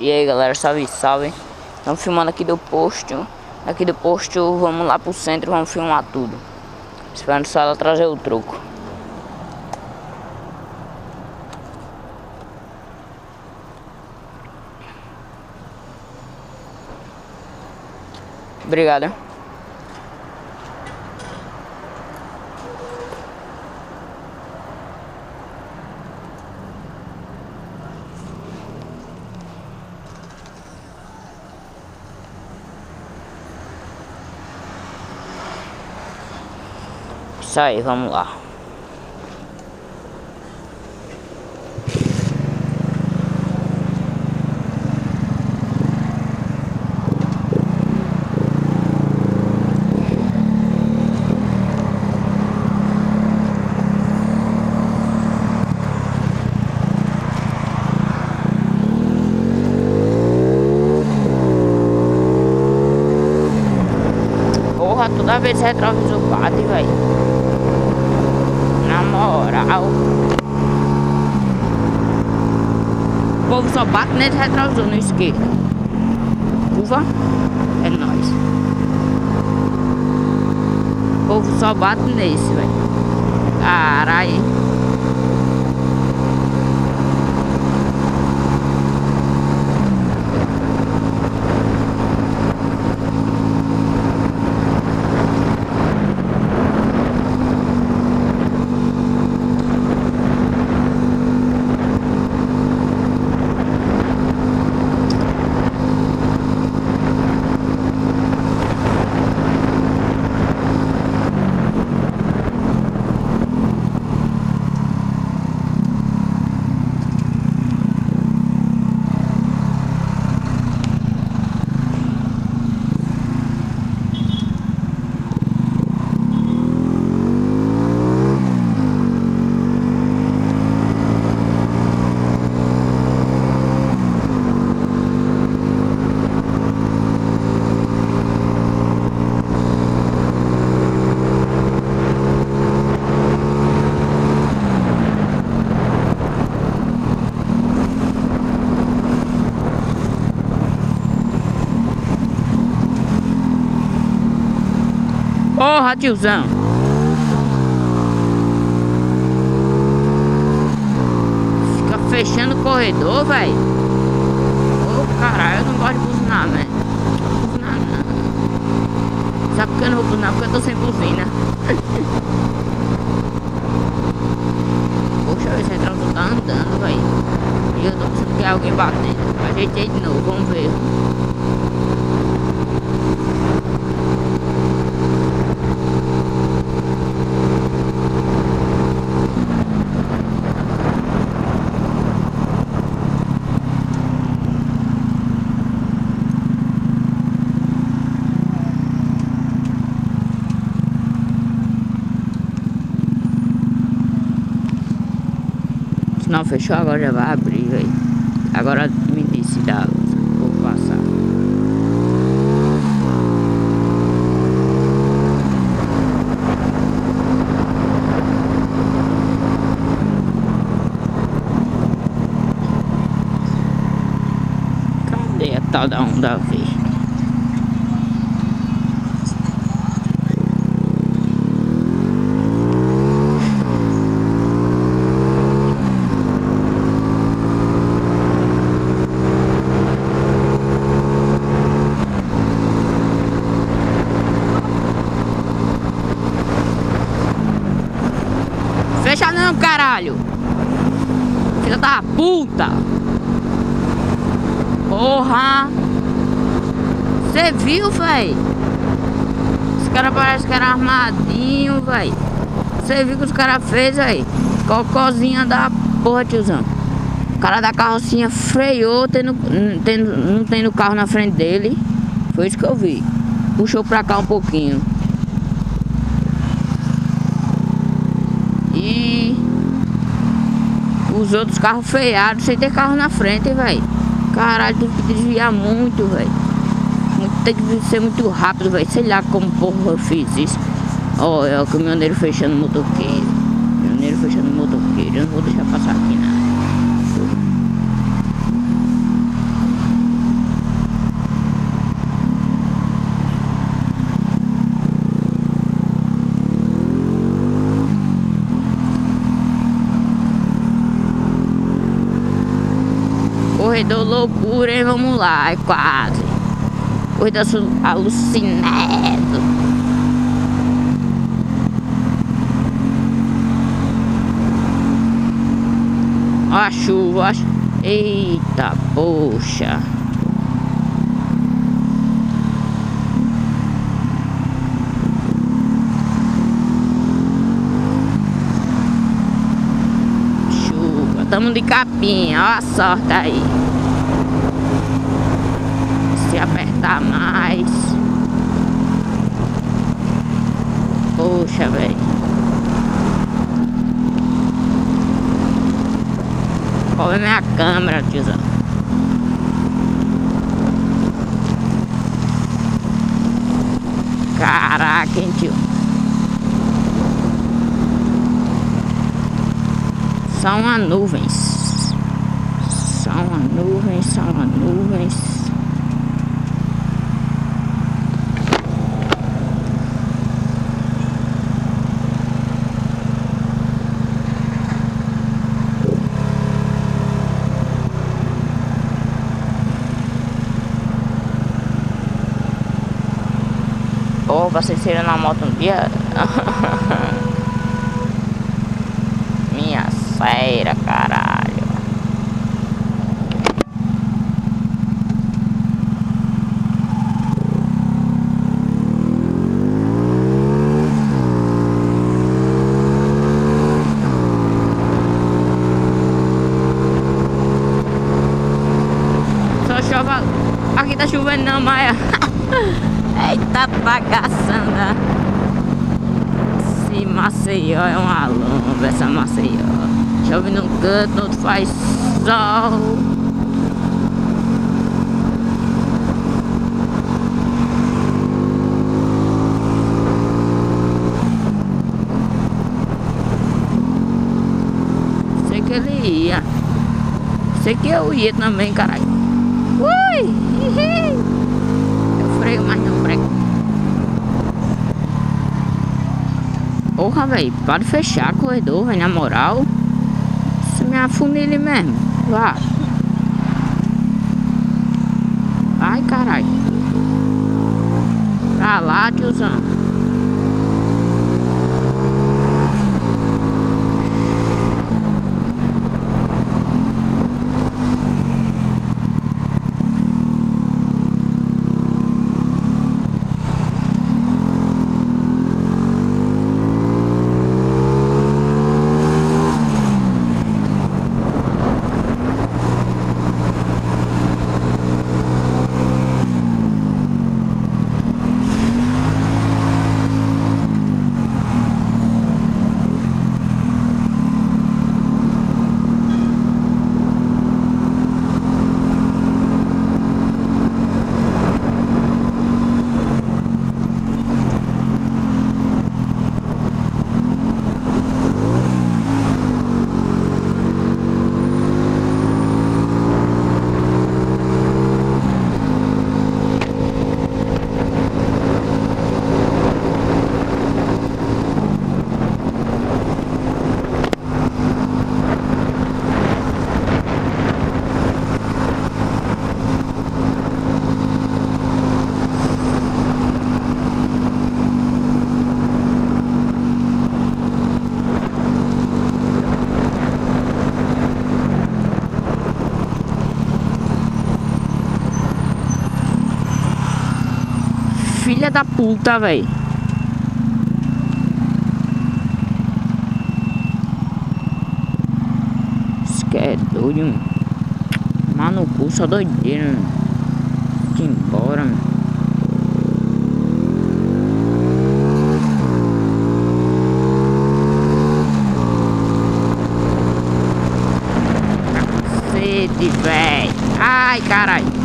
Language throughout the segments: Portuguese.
E aí galera, salve, salve. Estamos filmando aqui do posto. Aqui do posto, vamos lá pro centro, vamos filmar tudo. Esperando só ela trazer o troco. Obrigado. Isso aí, vamos lá. Porra, toda vez retrovisor bate, velho. Na moral, o povo só bate nesse retrovisor no esquerdo. Curva, é nóis. O povo só bate nesse, velho. Caralho. Porra, tiozão. Fica fechando o corredor, velho. Ô, caralho, eu não gosto de buzinar, velho. Buzinar não. Sabe por que eu não vou buzinar? Porque eu tô sem buzina. Poxa, esse retrovisor tá andando, velho. E eu tô pensando que é alguém batendo. Ajeitei de novo, vamos ver. Não fechou, agora já vai abrir, velho. Agora me disse, dá, vou passar. Cadê a tal da onda verde? Fecha não, caralho! Filha da puta! Porra! Você viu, véi? Os caras parecem que era armadinho, véi. Você viu que os caras fez, véi? Cocôzinha da porra, tiozão. O cara da carrocinha freou, não tendo carro na frente dele. Foi isso que eu vi. Puxou pra cá um pouquinho. E os outros carros frearam sem ter carro na frente, velho. Caralho, tem que desviar muito, velho. Tem que ser muito rápido, velho. Sei lá como porra eu fiz isso. Ó, é o caminhoneiro fechando o motoqueiro. Caminhoneiro fechando o motoqueiro. Eu não vou deixar passar aqui nada. corredor loucura, hein? Vamos lá, é quase. Corrida alucinado. Ó a chuva, ó. Eita, poxa. Chuva, tamo de capinha, ó a sorte aí. Se apertar mais. Poxa, velho. Olha minha câmera, tiozão. Caraca, hein, tio. São as nuvens. São as nuvens, são as nuvens. Pô, vocês saíram na moto um dia. Minha cera, caralho. Só chova. Aqui tá chovendo não, Maia. Eita bagaçanda. Esse Maceió é uma lomba, essa Maceió. Chove num canto, no outro faz sol. Sei que ele ia. Sei que eu ia também, caralho. Ui! Eu freio, mas não freio. Porra, velho, para de fechar corredor, velho, na moral. Isso me afunilha mesmo. Vá. Ai, caralho. Pra lá, tiozão. Filha da puta, velho. Isso que é doido, mano. Mas no cu, só doideira, mano. Vamos embora, mano. Cacete, velho. Ai, caralho.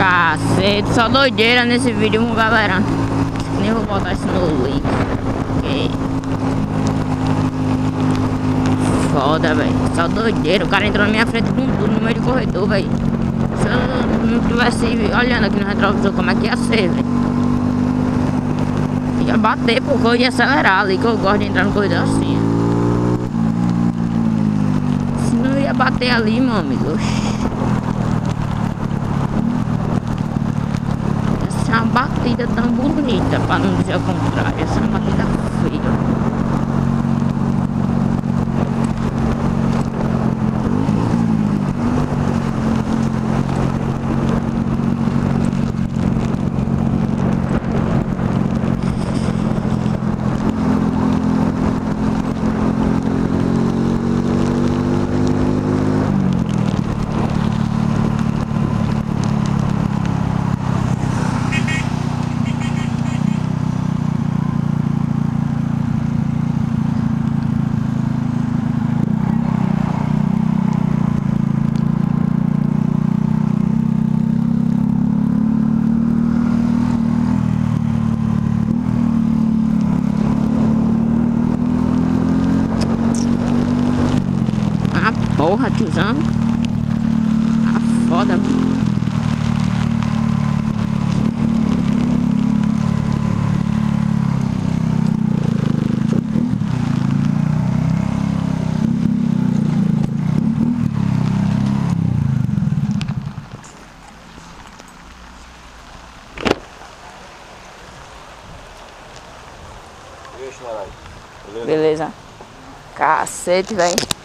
Cacete, só doideira nesse vídeo, galera. Nem vou botar isso no link. Okay. Foda, velho. Só doideira. O cara entrou na minha frente com tudo no meio do corredor, velho. Se eu não tivesse olhando aqui no retrovisor, como é que ia ser, velho? Ia bater, porque eu ia acelerar ali, que eu gosto de entrar no corredor assim. Se não ia bater ali, meu amigo. Oxi. Essa é uma batida tão bonita, pra não dizer o contrário. Essa é uma batida feia. Porra, tiozão. Ah, foda. Beleza. Cacete, velho.